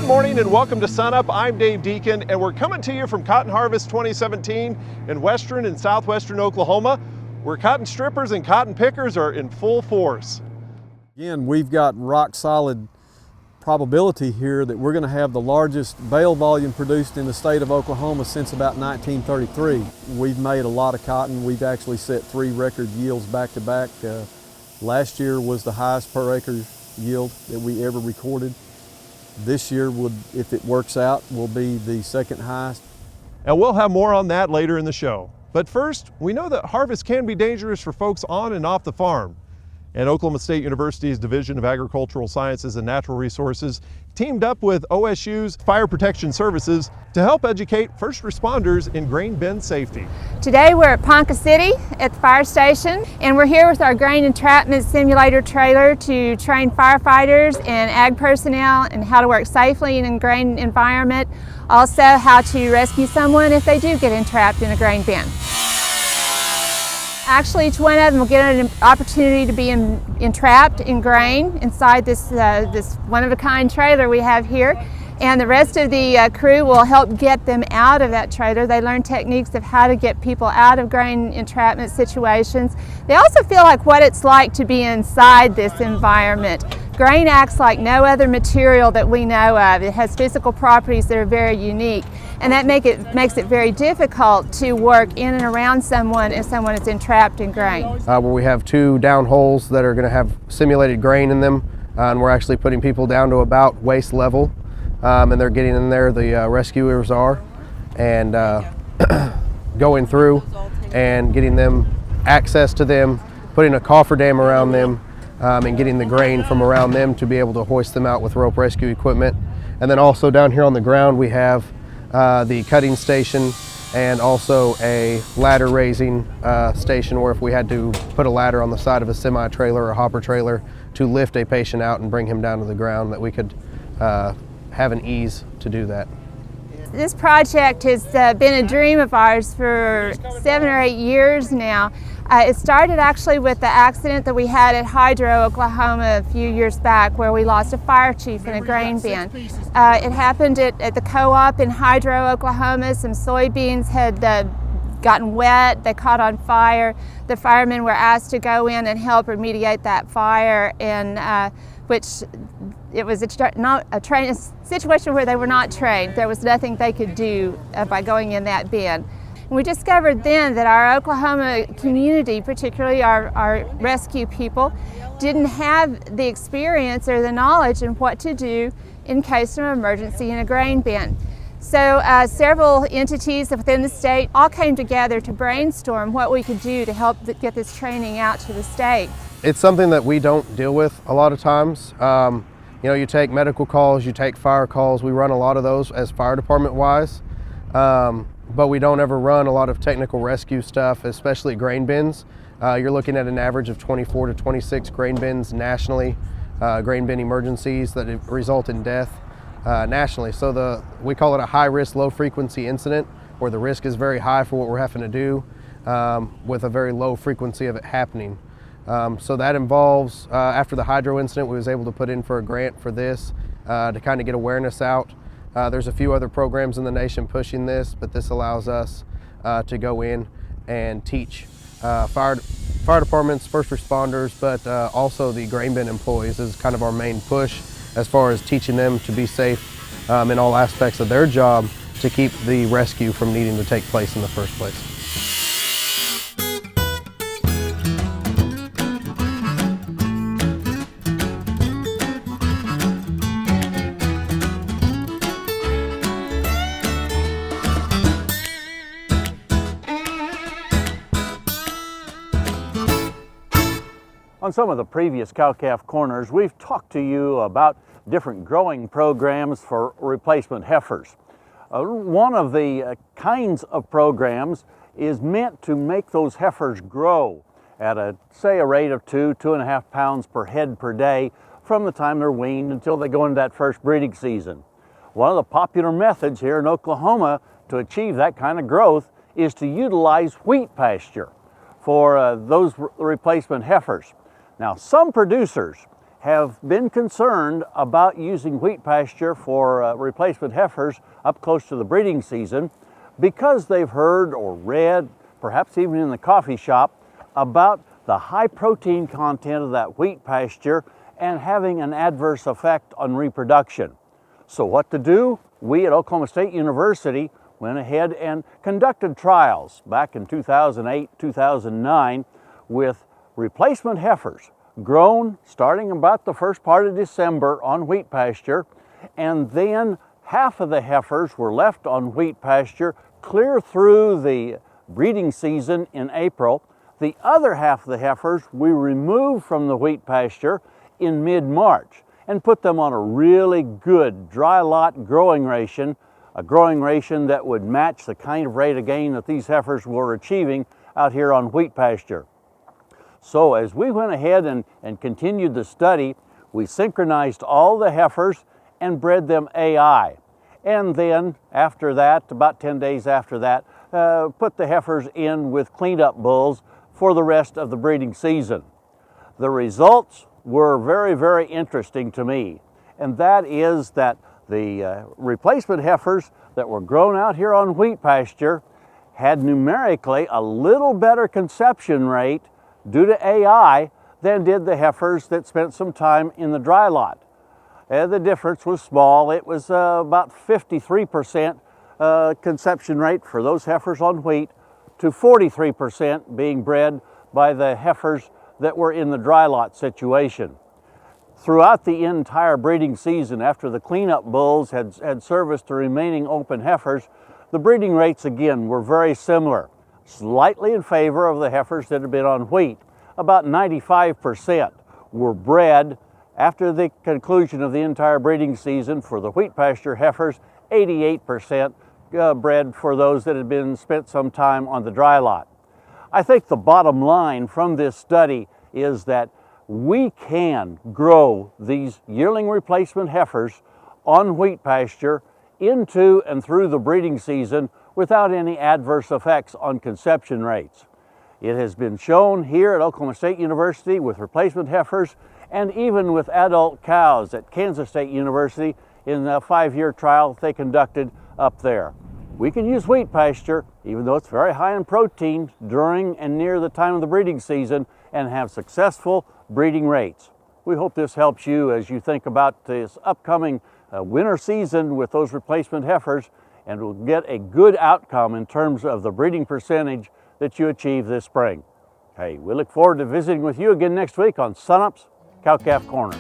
Good morning and welcome to SUNUP. I'm Dave Deacon and we're coming to you from Cotton Harvest 2017 in western and southwestern Oklahoma, where cotton strippers and cotton pickers are in full force. Again, we've got rock solid probability here that we're going to have the largest bale volume produced in the state of Oklahoma since about 1933. We've made a lot of cotton. We've actually set 3 record yields back to back. Last year was the highest per acre yield that we ever recorded. This year, if it works out, will be the second highest. And we'll have more on that later in the show. But first, we know that harvest can be dangerous for folks on and off the farm. And Oklahoma State University's Division of Agricultural Sciences and Natural Resources teamed up with OSU's Fire Protection Services to help educate first responders in grain bin safety. Today we're at Ponca City at the fire station, and we're here with our grain entrapment simulator trailer to train firefighters and ag personnel in how to work safely in a grain environment, also how to rescue someone if they do get entrapped in a grain bin. Actually, each one of them will get an opportunity to be entrapped in grain inside this one-of-a-kind trailer we have here. And the rest of the crew will help get them out of that trailer. They learn techniques of how to get people out of grain entrapment situations. They also feel like what it's like to be inside this environment. Grain acts like no other material that we know of. It has physical properties that are very unique, and that makes it very difficult to work in and around someone if someone is entrapped in grain. Where we have 2 down holes that are going to have simulated grain in them, and we're actually putting people down to about waist level, and they're getting in there, the rescuers are, and going through and getting them access to them, putting a cofferdam around them, and getting the grain from around them to be able to hoist them out with rope rescue equipment. And then also down here on the ground we have the cutting station and also a ladder raising station, where if we had to put a ladder on the side of a semi-trailer or a hopper trailer to lift a patient out and bring him down to the ground, that we could have an ease to do that. This project has been a dream of ours for 7 or 8 years now. It started actually with the accident that we had at Hydro, Oklahoma a few years back, where we lost a fire chief in a grain bin. It happened at the co-op in Hydro, Oklahoma. Some soybeans had gotten wet, they caught on fire. The firemen were asked to go in and help remediate that fire, and which it was a situation where they were not trained. There was nothing they could do by going in that bin. And we discovered then that our Oklahoma community, particularly our rescue people, didn't have the experience or the knowledge in what to do in case of an emergency in a grain bin. So several entities within the state all came together to brainstorm what we could do to help get this training out to the state. It's something that we don't deal with a lot of times. You know, you take medical calls, you take fire calls. We run a lot of those as fire department wise, but we don't ever run a lot of technical rescue stuff, especially grain bins. You're looking at an average of 24 to 26 grain bins nationally, grain bin emergencies that result in death nationally. So we call it a high risk, low frequency incident, where the risk is very high for what we're having to do with a very low frequency of it happening. So that involves, after the Hydro incident, we was able to put in for a grant for this to kind of get awareness out. There's a few other programs in the nation pushing this, but this allows us to go in and teach fire departments, first responders, but also the grain bin employees is kind of our main push as far as teaching them to be safe in all aspects of their job to keep the rescue from needing to take place in the first place. On some of the previous cow-calf corners, we've talked to you about different growing programs for replacement heifers. One of the kinds of programs is meant to make those heifers grow at say a rate of 2.5 pounds per head per day from the time they're weaned until they go into that first breeding season. One of the popular methods here in Oklahoma to achieve that kind of growth is to utilize wheat pasture for those replacement heifers. Now, some producers have been concerned about using wheat pasture for replacement heifers up close to the breeding season because they've heard or read, perhaps even in the coffee shop, about the high protein content of that wheat pasture and having an adverse effect on reproduction. So what to do? We at Oklahoma State University went ahead and conducted trials back in 2008, 2009 with replacement heifers grown starting about the first part of December on wheat pasture, and then half of the heifers were left on wheat pasture clear through the breeding season in April. The other half of the heifers we removed from the wheat pasture in mid-March and put them on a really good dry lot growing ration, a growing ration that would match the kind of rate of gain that these heifers were achieving out here on wheat pasture. So as we went ahead and continued the study, we synchronized all the heifers and bred them AI. And then after that, about 10 days after that, put the heifers in with cleanup bulls for the rest of the breeding season. The results were very, very interesting to me. And that is that the replacement heifers that were grown out here on wheat pasture had numerically a little better conception rate due to AI than did the heifers that spent some time in the dry lot. The difference was small. It was about 53% conception rate for those heifers on wheat to 43% being bred by the heifers that were in the dry lot situation. Throughout the entire breeding season, after the cleanup bulls had serviced the remaining open heifers, the breeding rates again were very similar, slightly in favor of the heifers that had been on wheat. About 95% were bred after the conclusion of the entire breeding season for the wheat pasture heifers, 88% bred for those that had been spent some time on the dry lot. I think the bottom line from this study is that we can grow these yearling replacement heifers on wheat pasture into and through the breeding season without any adverse effects on conception rates. It has been shown here at Oklahoma State University with replacement heifers and even with adult cows at Kansas State University in a 5-year trial they conducted up there. We can use wheat pasture, even though it's very high in protein, during and near the time of the breeding season and have successful breeding rates. We hope this helps you as you think about this upcoming winter season with those replacement heifers, and will get a good outcome in terms of the breeding percentage that you achieve this spring. Hey, we look forward to visiting with you again next week on SUNUP's Cow-Calf Corner.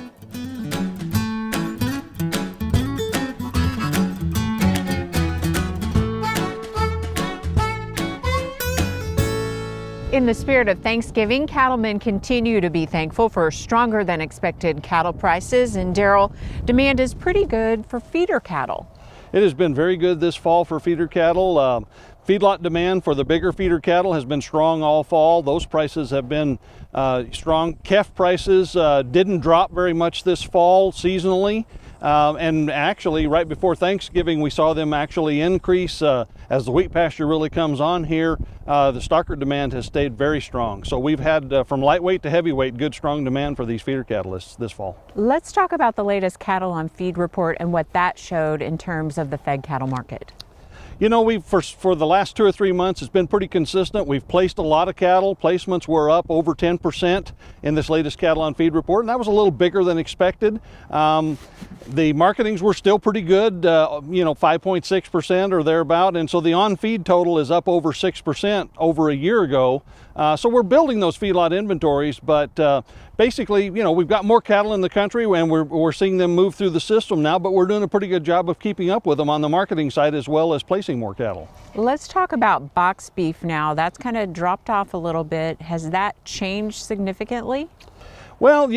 In the spirit of Thanksgiving, cattlemen continue to be thankful for stronger than expected cattle prices, and Derrell, demand is pretty good for feeder cattle. It has been very good this fall for feeder cattle. Feedlot demand for the bigger feeder cattle has been strong all fall. Those prices have been strong. Calf prices didn't drop very much this fall seasonally. And actually, right before Thanksgiving, we saw them actually increase as the wheat pasture really comes on here. The stocker demand has stayed very strong. So we've had from lightweight to heavyweight, good strong demand for these feeder cattle this fall. Let's talk about the latest cattle on feed report and what that showed in terms of the fed cattle market. You know, for the last 2 or 3 months, it's been pretty consistent. We've placed a lot of cattle. Placements were up over 10% in this latest cattle on feed report, and that was a little bigger than expected. The marketings were still pretty good, 5.6% or thereabout, and so the on-feed total is up over 6% over a year ago. So we're building those feedlot inventories, but basically, we've got more cattle in the country, and we're seeing them move through the system now, but we're doing a pretty good job of keeping up with them on the marketing side as well as placing more cattle. Let's talk about box beef now. That's kind of dropped off a little bit. Has that changed significantly? Well,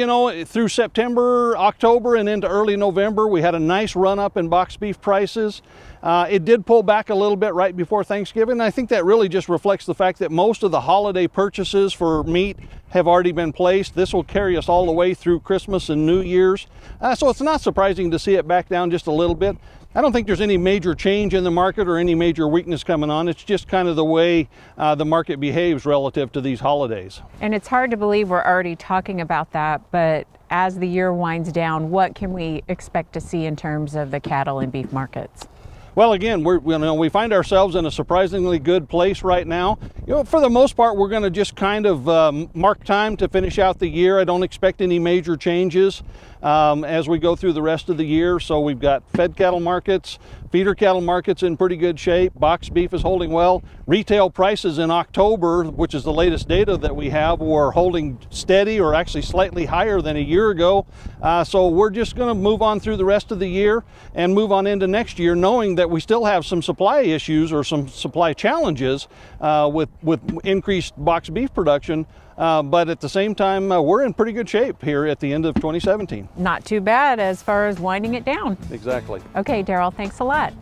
through September, October, and into early November, we had a nice run up in box beef prices. It did pull back a little bit right before Thanksgiving. And I think that really just reflects the fact that most of the holiday purchases for meat have already been placed. This will carry us all the way through Christmas and New Year's. So it's not surprising to see it back down just a little bit. I don't think there's any major change in the market or any major weakness coming on. It's just kind of the way the market behaves relative to these holidays. And it's hard to believe we're already talking about that, but as the year winds down, what can we expect to see in terms of the cattle and beef markets? Well, again, we find ourselves in a surprisingly good place right now. For the most part, we're going to just kind of mark time to finish out the year. I don't expect any major changes as we go through the rest of the year. So we've got fed cattle markets, feeder cattle markets in pretty good shape. Box beef is holding well. Retail prices in October, which is the latest data that we have, were holding steady or actually slightly higher than a year ago. So we're just going to move on through the rest of the year and move on into next year, knowing that we still have some supply issues or some supply challenges with increased box beef production. But at the same time, we're in pretty good shape here at the end of 2017. Not too bad as far as winding it down. Exactly. Okay, Derrell, thanks a lot.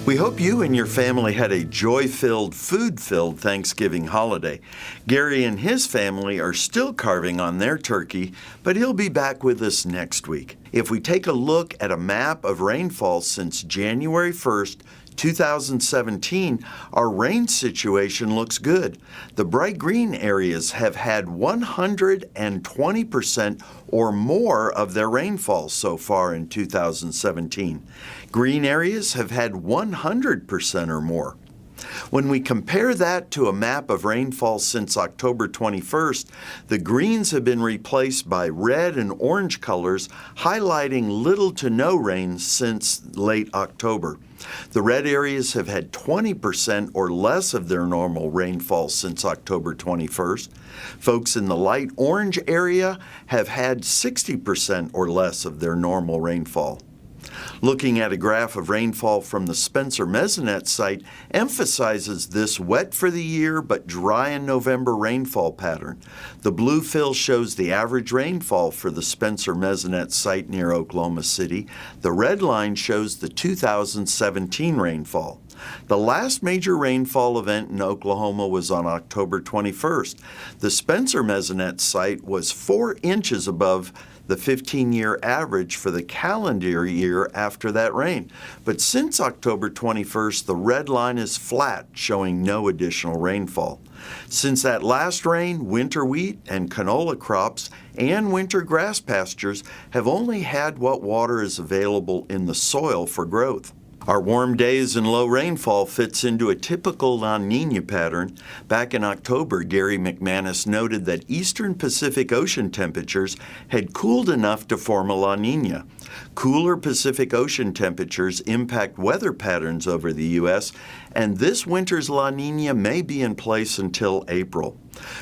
We hope you and your family had a joy-filled, food-filled Thanksgiving holiday. Gary and his family are still carving on their turkey, but he'll be back with us next week. If we take a look at a map of rainfall since January 1st, 2017, our rain situation looks good. The bright green areas have had 120% or more of their rainfall so far in 2017. Green areas have had 100% or more. When we compare that to a map of rainfall since October 21st, the greens have been replaced by red and orange colors, highlighting little to no rain since late October. The red areas have had 20% or less of their normal rainfall since October 21st. Folks in the light orange area have had 60% or less of their normal rainfall. Looking at a graph of rainfall from the Spencer Mesonet site emphasizes this wet for the year but dry in November rainfall pattern. The blue fill shows the average rainfall for the Spencer Mesonet site near Oklahoma City. The red line shows the 2017 rainfall. The last major rainfall event in Oklahoma was on October 21st. The Spencer Mesonet site was 4 inches above the 15-year average for the calendar year after that rain. But since October 21st, the red line is flat, showing no additional rainfall. Since that last rain, winter wheat and canola crops and winter grass pastures have only had what water is available in the soil for growth. Our warm days and low rainfall fits into a typical La Nina pattern. Back in October, Gary McManus noted that eastern Pacific Ocean temperatures had cooled enough to form a La Nina. Cooler Pacific Ocean temperatures impact weather patterns over the U.S., and this winter's La Nina may be in place until April.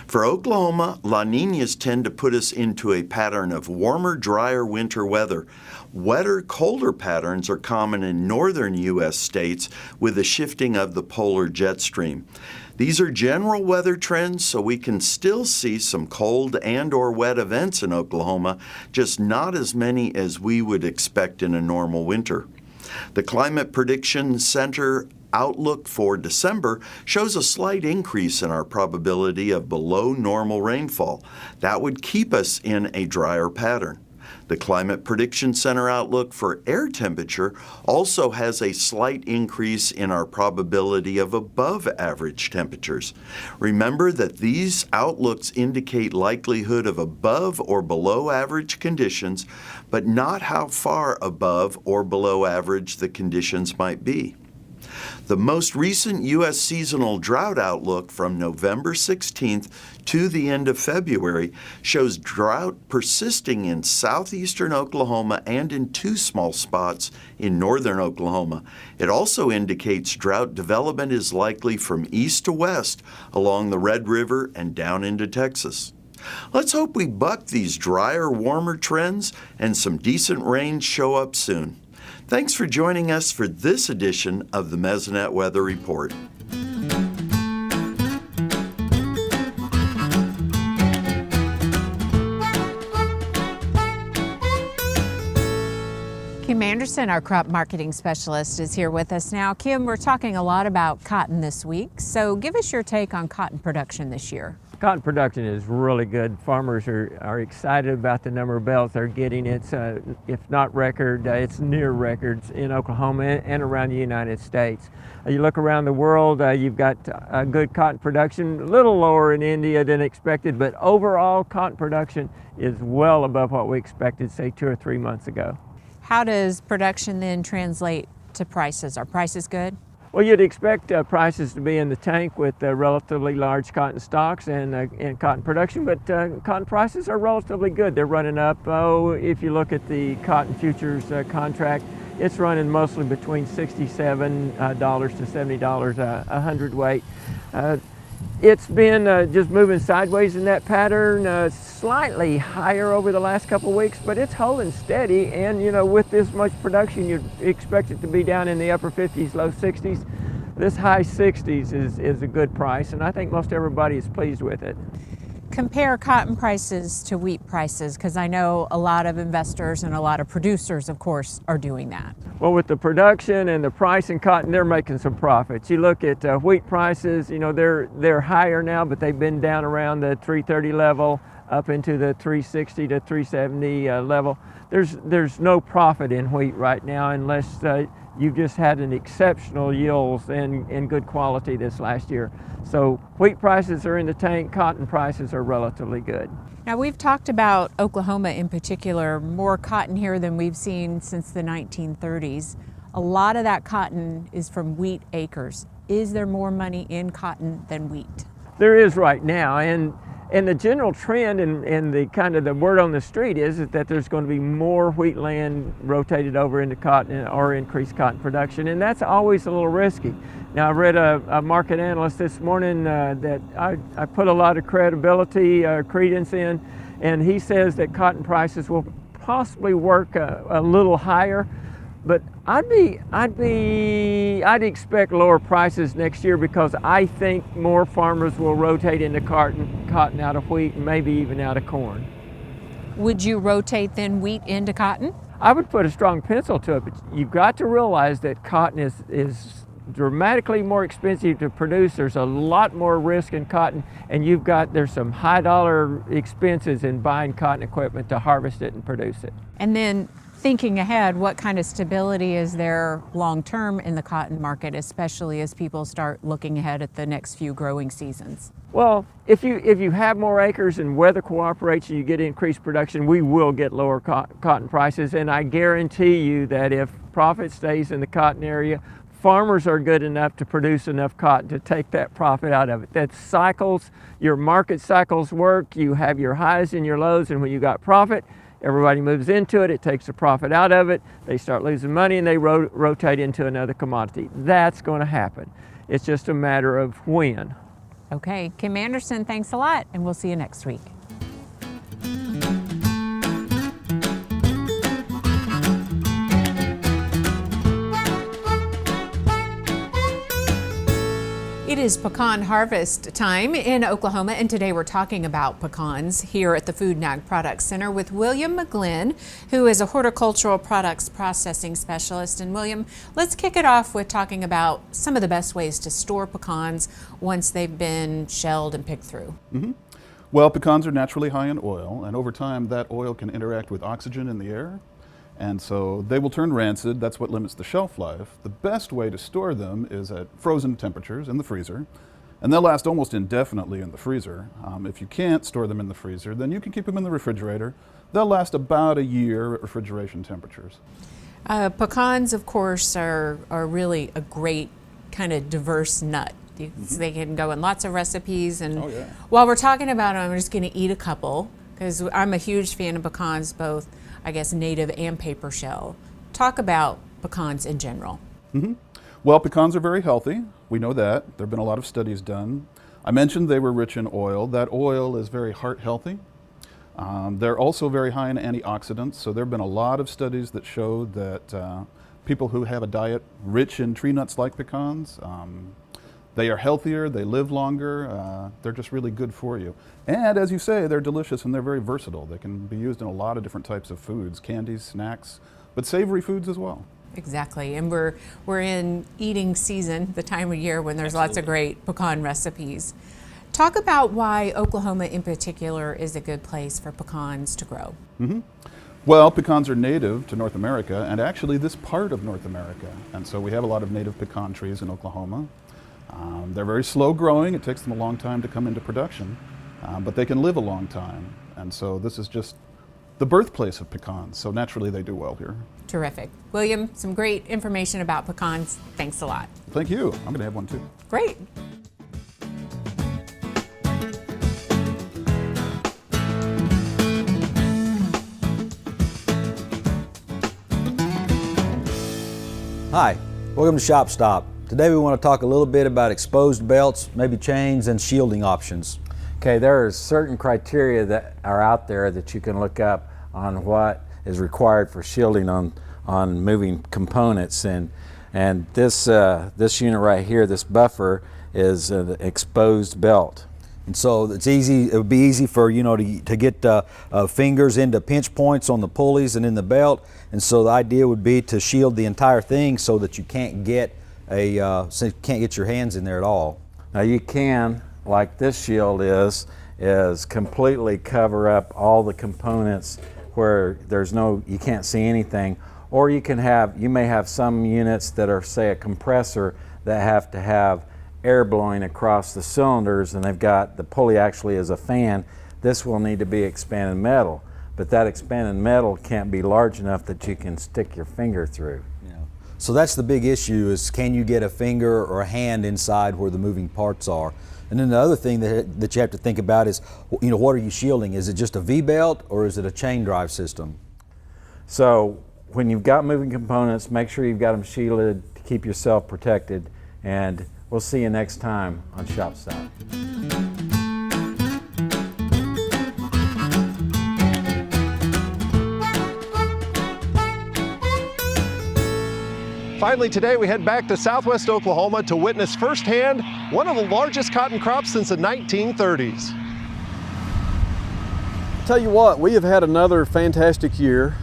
For Oklahoma, La Ninas tend to put us into a pattern of warmer, drier winter weather. Wetter, colder patterns are common in northern U.S. states with the shifting of the polar jet stream. These are general weather trends, so we can still see some cold and/or wet events in Oklahoma, just not as many as we would expect in a normal winter. The Climate Prediction Center outlook for December shows a slight increase in our probability of below normal rainfall. That would keep us in a drier pattern. The Climate Prediction Center outlook for air temperature also has a slight increase in our probability of above average temperatures. Remember that these outlooks indicate likelihood of above or below average conditions, but not how far above or below average the conditions might be. The most recent U.S. seasonal drought outlook from November 16th to the end of February shows drought persisting in southeastern Oklahoma and in 2 small spots in northern Oklahoma. It also indicates drought development is likely from east to west along the Red River and down into Texas. Let's hope we buck these drier, warmer trends and some decent rains show up soon. Thanks for joining us for this edition of the Mesonet Weather Report. Kim Anderson, our crop marketing specialist, is here with us now. Kim, we're talking a lot about cotton this week, so give us your take on cotton production this year. Cotton production is really good. Farmers are excited about the number of bales they're getting. It's, if not record, it's near records in Oklahoma and around the United States. You look around the world, you've got good cotton production, a little lower in India than expected, but overall cotton production is well above what we expected, say 2 or 3 months ago. How does production then translate to prices? Are prices good? Well, you'd expect prices to be in the tank with relatively large cotton stocks and cotton production, but cotton prices are relatively good. They're running up. If you look at the cotton futures contract, it's running mostly between $67 to $70 a hundredweight. It's been just moving sideways in that pattern, slightly higher over the last couple of weeks, but it's holding steady. And you know, with this much production, you'd expect it to be down in the upper 50s, low 60s. This high 60s is a good price, and I think most everybody is pleased with it. Compare cotton prices to wheat prices, because I know a lot of investors and a lot of producers, of course, are doing that. Well, with the production and the price in cotton, they're making some profits. You look at wheat prices, you know, they're higher now, but they've been down around the 330 level, up into the 360 to 370 level. There's no profit in wheat right now unless you've just had an exceptional yields and good quality this last year. So wheat prices are in the tank, cotton prices are relatively good. Now, we've talked about Oklahoma in particular, more cotton here than we've seen since the 1930s. A lot of that cotton is from wheat acres. Is there more money in cotton than wheat? There is right now, and the general trend and the kind of the word on the street is that there's going to be more wheat land rotated over into cotton or increased cotton production, and that's always a little risky. Now, I read a market analyst this morning that I put a lot of credence in, and he says that cotton prices will possibly work a little higher, but I'd expect lower prices next year because I think more farmers will rotate into cotton out of wheat and maybe even out of corn. Would you rotate then wheat into cotton? I would put a strong pencil to it, but you've got to realize that cotton is dramatically more expensive to produce. There's a lot more risk in cotton, and there's some high dollar expenses in buying cotton equipment to harvest it and produce it. And then thinking ahead, what kind of stability is there long term in the cotton market, especially as people start looking ahead at the next few growing seasons? Well, if you have more acres and weather cooperates and you get increased production, we will get lower cotton prices, and I guarantee you that if profit stays in the cotton area, farmers are good enough to produce enough cotton to take that profit out of it. That's cycles, your market cycles work, you have your highs and your lows, and when you got profit, everybody moves into it, it takes the profit out of it, they start losing money and they rotate into another commodity. That's going to happen. It's just a matter of when. Okay, Kim Anderson, thanks a lot, and we'll see you next week. It is pecan harvest time in Oklahoma, and today we're talking about pecans here at the Food and Ag Products Center with William McGlynn, who is a horticultural products processing specialist. And William, let's kick it off with talking about some of the best ways to store pecans once they've been shelled and picked through. Well, pecans are naturally high in oil, and over time that oil can interact with oxygen in the air, and so they will turn rancid. That's what limits the shelf life. The best way to store them is at frozen temperatures in the freezer, and they'll last almost indefinitely in the freezer. If you can't store them in the freezer, then you can keep them in the refrigerator. They'll last about a year at refrigeration temperatures. Pecans, of course, are really a great kind of diverse nut. They can go in lots of recipes, and while we're talking about them, I'm just going to eat a couple because I'm a huge fan of pecans, both I guess native and paper shell. Talk about pecans in general. Well, pecans are very healthy. We know that. There have been a lot of studies done. I mentioned they were rich in oil. That oil is very heart healthy. They're also very high in antioxidants, so there have been a lot of studies that show that people who have a diet rich in tree nuts like pecans, they are healthier, they live longer, they're just really good for you. And as you say, they're delicious and they're very versatile. They can be used in a lot of different types of foods, candies, snacks, but savory foods as well. Exactly, and we're in eating season, the time of year when there's lots of great pecan recipes. Talk about why Oklahoma in particular is a good place for pecans to grow. Well, pecans are native to North America and actually this part of North America. And so we have a lot of native pecan trees in Oklahoma. They're very slow growing. It takes them a long time to come into production, but they can live a long time. And so this is just the birthplace of pecans. So naturally they do well here. Terrific. William, some great information about pecans. Thanks a lot. Thank you. I'm going to have one too. Great. Hi, welcome to Shop Stop. Today we want to talk a little bit about exposed belts, maybe chains, and shielding options. Okay, there are certain criteria that are out there that you can look up on what is required for shielding on moving components, and this unit right here, this buffer, is an exposed belt. And so it's easy. It would be easy for to get fingers into pinch points on the pulleys and in the belt. And so the idea would be to shield the entire thing so that you can't get your hands in there at all. Now you can, like this shield is completely cover up all the components where you can't see anything. Or you may have some units that are, say, a compressor that have to have air blowing across the cylinders, and they've got the pulley actually as a fan. This will need to be expanded metal, but that expanded metal can't be large enough that you can stick your finger through. So that's the big issue, is can you get a finger or a hand inside where the moving parts are? And then the other thing that you have to think about is, what are you shielding? Is it just a V-belt or is it a chain drive system? So when you've got moving components, make sure you've got them shielded to keep yourself protected, and we'll see you next time on Shop Stop. Finally today we head back to southwest Oklahoma to witness firsthand one of the largest cotton crops since the 1930s. Tell you what, we have had another fantastic year.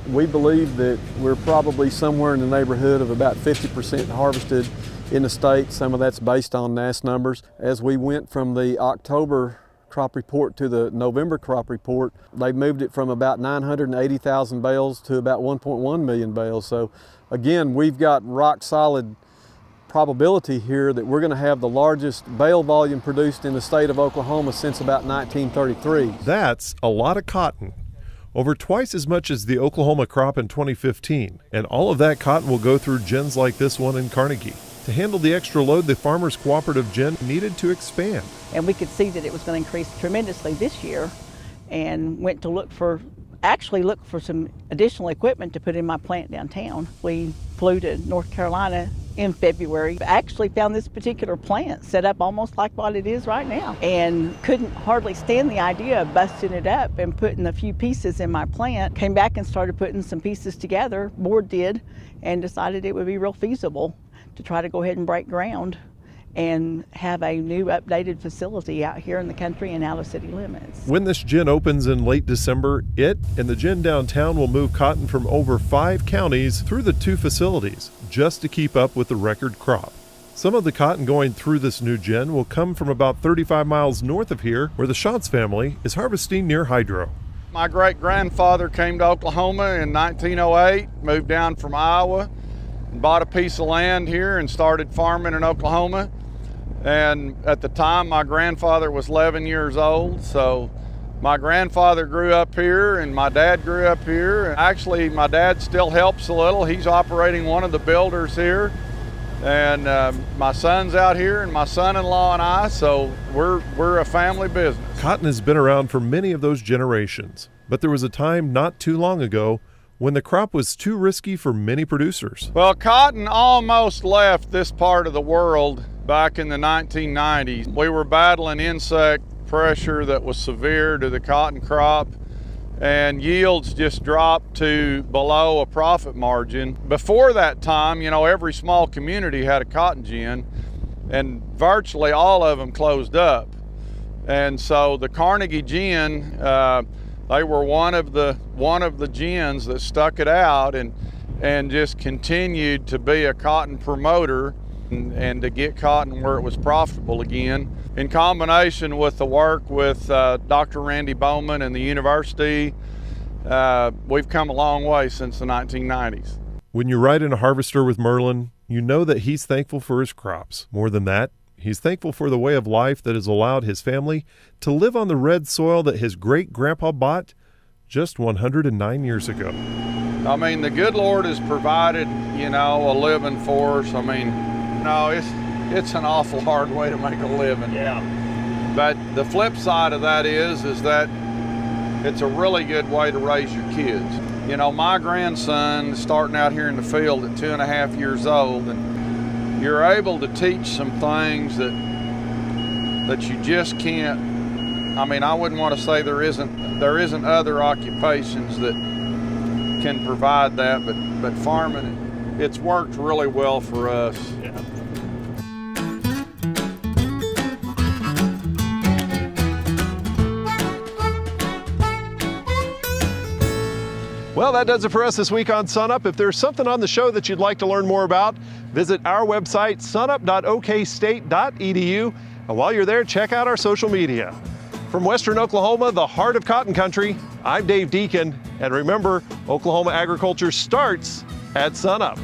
We believe that we're probably somewhere in the neighborhood of about 50% harvested in the state. Some of that's based on NASS numbers. As we went from the October crop report to the November crop report, they moved it from about 980,000 bales to about 1.1 million bales. So again, we've got rock solid probability here that we're going to have the largest bale volume produced in the state of Oklahoma since about 1933. That's a lot of cotton. Over twice as much as the Oklahoma crop in 2015. And all of that cotton will go through gins like this one in Carnegie. To handle the extra load, the Farmers Cooperative Gin needed to expand. And we could see that it was going to increase tremendously this year, and went to look for some additional equipment to put in my plant downtown. We flew to North Carolina in February. Actually found this particular plant set up almost like what it is right now, and couldn't hardly stand the idea of busting it up and putting a few pieces in my plant. Came back and started putting some pieces together, board did, and decided it would be real feasible to try to go ahead and break ground and have a new updated facility out here in the country and out of city limits. When this gin opens in late December, it and the gin downtown will move cotton from over 5 counties through the 2 facilities just to keep up with the record crop. Some of the cotton going through this new gin will come from about 35 miles north of here, where the Schatz family is harvesting near Hydro. My great-grandfather came to Oklahoma in 1908, moved down from Iowa, and bought a piece of land here and started farming in Oklahoma. And at the time, my grandfather was 11 years old, so my grandfather grew up here and my dad grew up here. Actually, my dad still helps a little. He's operating one of the builders here. And my son's out here, and my son-in-law and I, so we're a family business. Cotton has been around for many of those generations, but there was a time not too long ago when the crop was too risky for many producers. Well, cotton almost left this part of the world back in the 1990s. We were battling insect pressure that was severe to the cotton crop, and yields just dropped to below a profit margin. Before that time, every small community had a cotton gin, and virtually all of them closed up. And so the Carnegie gin, they were one of the gins that stuck it out and just continued to be a cotton promoter. and to get cotton where it was profitable again. In combination with the work with Dr. Randy Bowman and the university, we've come a long way since the 1990s. When you ride in a harvester with Merlin, you know that he's thankful for his crops. More than that, he's thankful for the way of life that has allowed his family to live on the red soil that his great-grandpa bought just 109 years ago. I mean, the good Lord has provided, you know, a living for us. I mean, no, it's an awful hard way to make a living. Yeah. But the flip side of that is that it's a really good way to raise your kids. You know, my grandson is starting out here in the field at 2.5 years old, and you're able to teach some things that you just can't. I mean, I wouldn't want to say there isn't other occupations that can provide that, but farming, it's worked really well for us. Yeah. Well, that does it for us this week on SUNUP. If there's something on the show that you'd like to learn more about, visit our website, sunup.okstate.edu. And while you're there, check out our social media. From Western Oklahoma, the heart of cotton country, I'm Dave Deacon. And remember, Oklahoma agriculture starts at SUNUP.